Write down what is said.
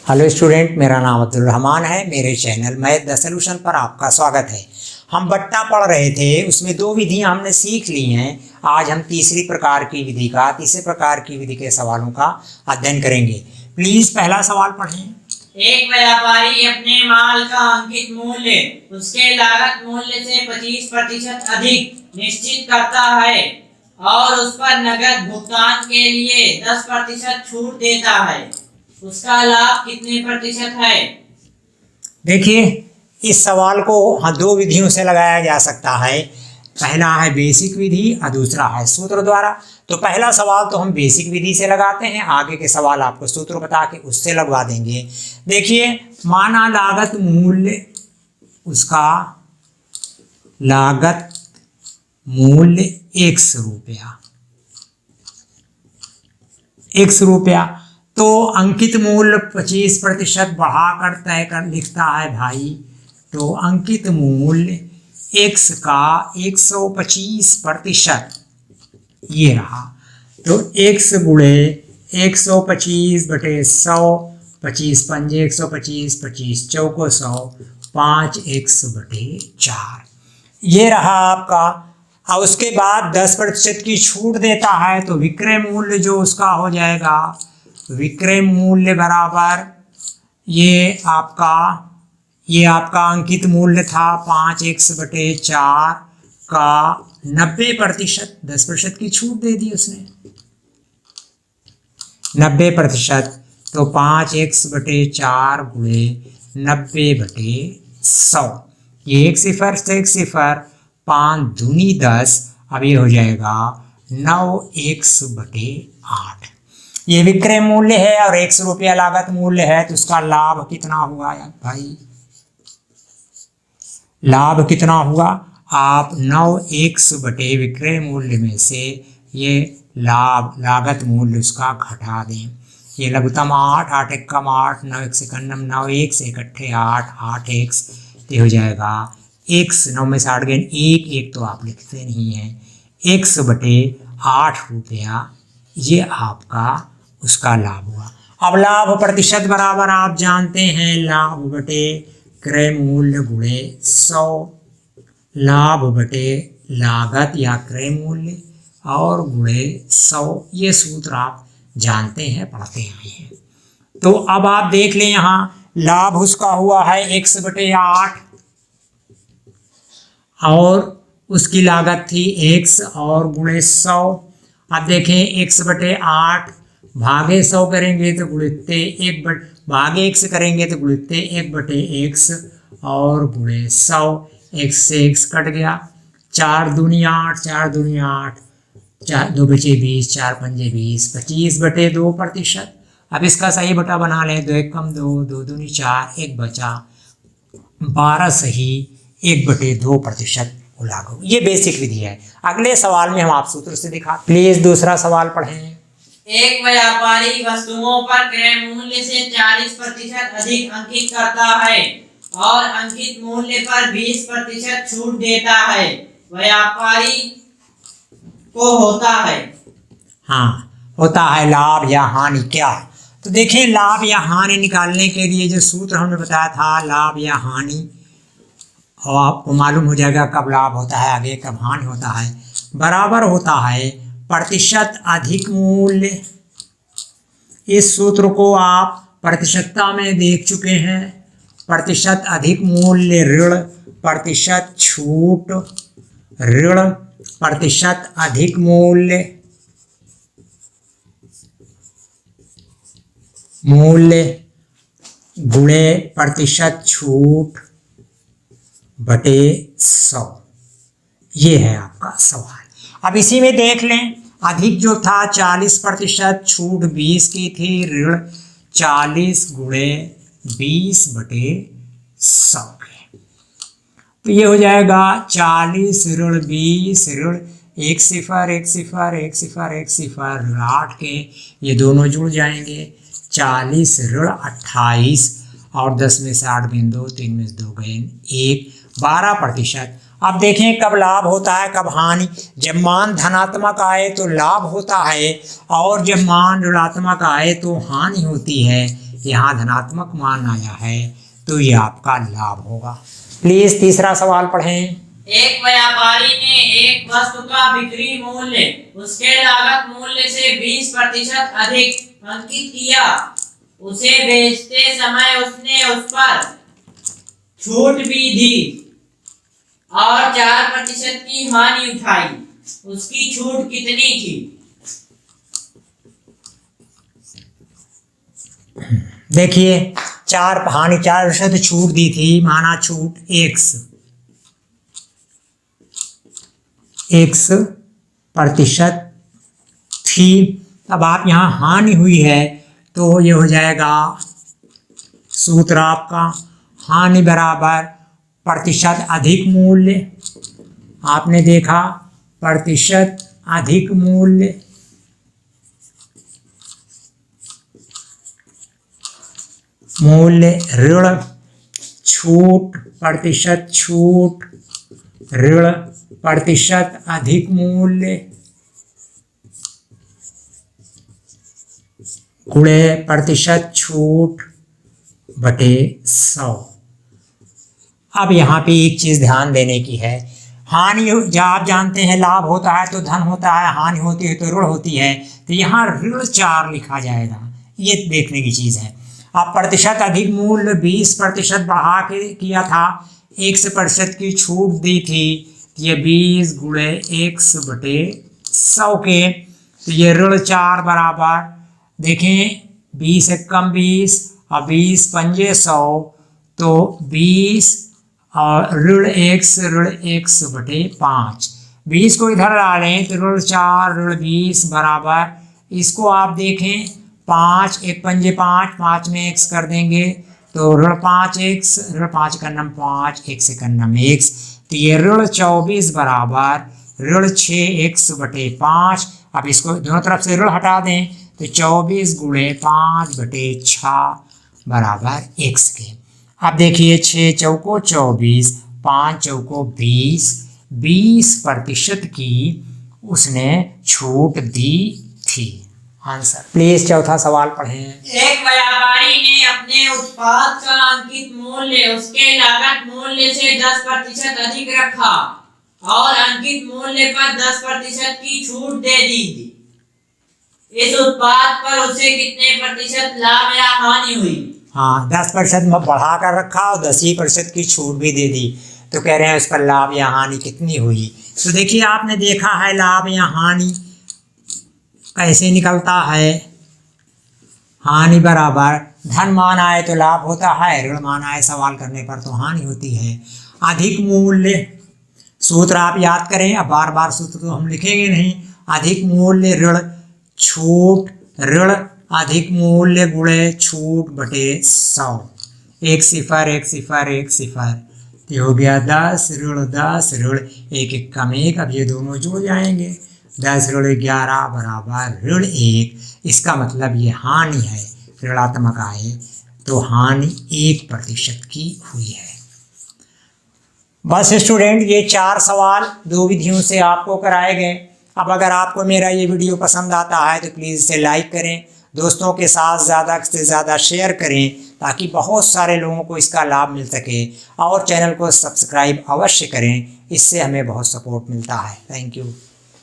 Hello student, मेरा नाम अब्दुल रहमान है। मेरे चैनल मैथ द सॉल्यूशन पर आपका स्वागत है। हम बट्टा पढ़ रहे थे, उसमें दो विधियां हमने सीख ली हैं। आज हम तीसरे प्रकार की विधि के सवालों का अध्ययन करेंगे। प्लीज पहला सवाल पढ़ें। एक व्यापारी अपने माल का अंकित मूल्य उसके लागत मूल्य से 25% अधिक निश्चित करता है और उस पर नकद भुगतान के लिए 10% छूट देता है। उसका लाभ कितने प्रतिशत है? देखिए, इस सवाल को दो विधियों से लगाया जा सकता है। पहला है बेसिक विधि और दूसरा है सूत्र द्वारा। तो पहला सवाल तो हम बेसिक विधि से लगाते हैं, आगे के सवाल आपको सूत्र बता के उससे लगवा देंगे। देखिए, माना लागत मूल्य, उसका लागत मूल्य x रुपया, तो अंकित मूल्य 25% बढ़ाकर तय कर लिखता है भाई। तो अंकित मूल्य x का 125% ये रहा। तो x गुणे 125 बटे 100, 25 पंजे 125, 25 चौको 100, 5x बटे 4 ये रहा आपका। और उसके बाद 10% की छूट देता है, तो विक्रय मूल्य जो उसका हो जाएगा, विक्रय मूल्य बराबर ये आपका अंकित मूल्य था 5x बटे 4 का 90%। 10% की छूट दे दी उसने, 90%। तो 5x बटे 4 गुणे 90 बटे 100, ये एक सिफर से एक सिफर, 5 दूनी 10। अब ये हो जाएगा 9x बटे 8। ये विक्रय मूल्य है और 100 रुपया लागत मूल्य है, तो उसका लाभ कितना हुआ यार भाई? लाभ कितना हुआ? आप 9x बटे विक्रय मूल्य में से ये लागत मूल्य उसका घटा दें। ये लघुत्तम 8, 8 एकम 8, 9 एक सेकंडम 9, 1 से इकट्ठे 8, 8x, ये हो जाएगा x, 9 में से 8 गए 1, 1 तो आप लिखते नहीं हैं, x बटे 8 रुपया, ये आपका उसका लाभ हुआ। अब लाभ प्रतिशत बराबर आप जानते हैं, लाभ बटे क्रय मूल्य गुणे 100, लाभ बटे लागत या क्रय मूल्य और गुणे 100, ये सूत्र आप जानते हैं, पढ़ते आए हैं। तो अब आप देख लें, यहाँ लाभ उसका हुआ है x बटे 8 और उसकी लागत थी x और गुणे 100। अब देखें, x बटे 8 भागे 100 करेंगे तो गुणित्ते 1 भागे x करेंगे तो गुणित्ते 1 बटे x और गुणे 100, x से x कट गया, 4 दूनी 8, 4 दूनी 8, 4 2 बचे 20, 4 पंजे 20, 25 बटे 2%। अब इसका सही बटा बना लें, 2 एकम 2, 2 दूनी 4, 1 बचा, 12 सही 1 बटे 2% लागू। ये बेसिक विधि है। अगले सवाल में हम आप सूत्र से दिखा। प्लीज दूसरा सवाल पढ़ें। एक व्यापारी वस्तुओं पर क्रय मूल्य से 40% अधिक अंकित करता है और अंकित मूल्य पर 20% छूट देता है। व्यापारी को होता है, होता है लाभ या हानि। क्या? तो देखिए, लाभ या हानि निकालने के लिए जो सूत्र हमने बताया था, लाभ या हानि, और आपको मालूम हो जाएगा कब लाभ होता है, आगे कब हानि होता है, बराबर होता है प्रतिशत अधिक मूल्य। इस सूत्र को आप प्रतिशतता में देख चुके हैं। प्रतिशत अधिक मूल्य ऋण प्रतिशत छूट, ऋण प्रतिशत अधिक मूल्य गुणे प्रतिशत छूट बटे 100, ये है आपका सवाल। अब इसी में देख लें, अधिक जो था 40%, छूट 20 की थी, ऋण 40 गुणे 20 बटे 100। तो ये हो जाएगा 40 ऋण 20 ऋण 1 सिफर 1 सिफर 1 सिफर 1 सिफर 8 के ये दोनों जुड़ जाएंगे, 40 ऋण 28 और 10 में से 8 बिन 2, 3 में से 2 गए 1, 12%। अब देखें कब लाभ होता है कब हानि। जब मान धनात्मक आए तो लाभ होता है और जब मान ऋणात्मक आए तो हानि होती है। यहाँ धनात्मक मान आया है तो ये आपका लाभ होगा। प्लीज तीसरा सवाल पढ़ें। एक व्यापारी ने एक वस्तु का बिक्री मूल्य उसके लागत मूल्य से 20% अधिक अंकित किया। उसे बेचते समय उसने उस पर छूट भी दी और 4% की हानि उठाई। उसकी छूट कितनी थी? देखिए 4% छूट दी थी, माना छूट X% थी। अब आप यहाँ हानि हुई है तो ये हो जाएगा सूत्र आपका हानि बराबर प्रतिशत अधिक मूल्य। आपने देखा प्रतिशत अधिक मूल्य ऋण छूट प्रतिशत छूट ऋण प्रतिशत अधिक मूल्य गुणे प्रतिशत छूट बटे 100। अब यहाँ पे एक चीज ध्यान देने की है, हानि जब आप जानते हैं लाभ होता है तो धन होता है, हानि होती है तो ऋण होती है, तो यहाँ ऋण 4 लिखा जाएगा। ये देखने की चीज है। अब प्रतिशत अधिक मूल्य 20% बढ़ा के किया था, 1% की छूट दी थी, ये 20 गुणे X बटे 100 के, तो ये ऋण 4 बराबर देखें 20 एकम 20 और 20 पंजे 100, तो 20 और ऋण x बटे 5। 20 को इधर डालें तो ऋण 4 ऋण 20 बराबर, इसको आप देखें 5 1 पंजे 5, 5 में x कर देंगे तो ऋण 5x, ऋण 5 का नम 5, x का नम x, तो ये ऋण 24 बराबर ऋण 6x बटे 5। अब इसको दोनों तरफ से ऋण हटा दें तो 24 गुणे 5 बटे 6 बराबर x के। अब देखिए 6 चौको 24, 5 चौको 20, 20% की उसने छूट दी थी। आंसर प्लीज चौथा सवाल पढ़ें। एक व्यापारी ने अपने उत्पाद का अंकित मूल्य उसके लागत मूल्य से 10% अधिक रखा और अंकित मूल्य पर 10% की छूट दे दी। इस उत्पाद पर उसे कितने प्रतिशत लाभ या हानि हुई? हाँ 10% बढ़ा कर रखा और 10% की छूट भी दे दी, तो कह रहे हैं उस पर लाभ या हानि कितनी हुई। तो देखिए आपने देखा है लाभ या हानि कैसे निकलता है। हानि बराबर धन मान आए तो लाभ होता है, ऋण मान आए सवाल करने पर तो हानि होती है। अधिक मूल्य सूत्र आप याद करें, अब बार बार सूत्र तो हम लिखेंगे नहीं। अधिक मूल्य ऋण छूट ऋण अधिक मूल्य गुणे छूट बटे 100। 1 0 1 0 1 0, तो हो गया 10 ऋण 10 ऋण 1 1 कम 1। अब ये दोनों जुड़ जाएंगे, 10 ऋण 11 बराबर ऋण 1। इसका मतलब ये हानि है, ऋणात्मक आए तो हानि 1% की हुई है। बस स्टूडेंट ये 4 सवाल 2 विधियों से आपको कराए गए। अब अगर आपको मेरा ये वीडियो पसंद आता है तो प्लीज़ इसे लाइक करें, दोस्तों के साथ ज़्यादा से ज़्यादा शेयर करें ताकि बहुत सारे लोगों को इसका लाभ मिल सके, और चैनल को सब्सक्राइब अवश्य करें, इससे हमें बहुत सपोर्ट मिलता है। Thank you.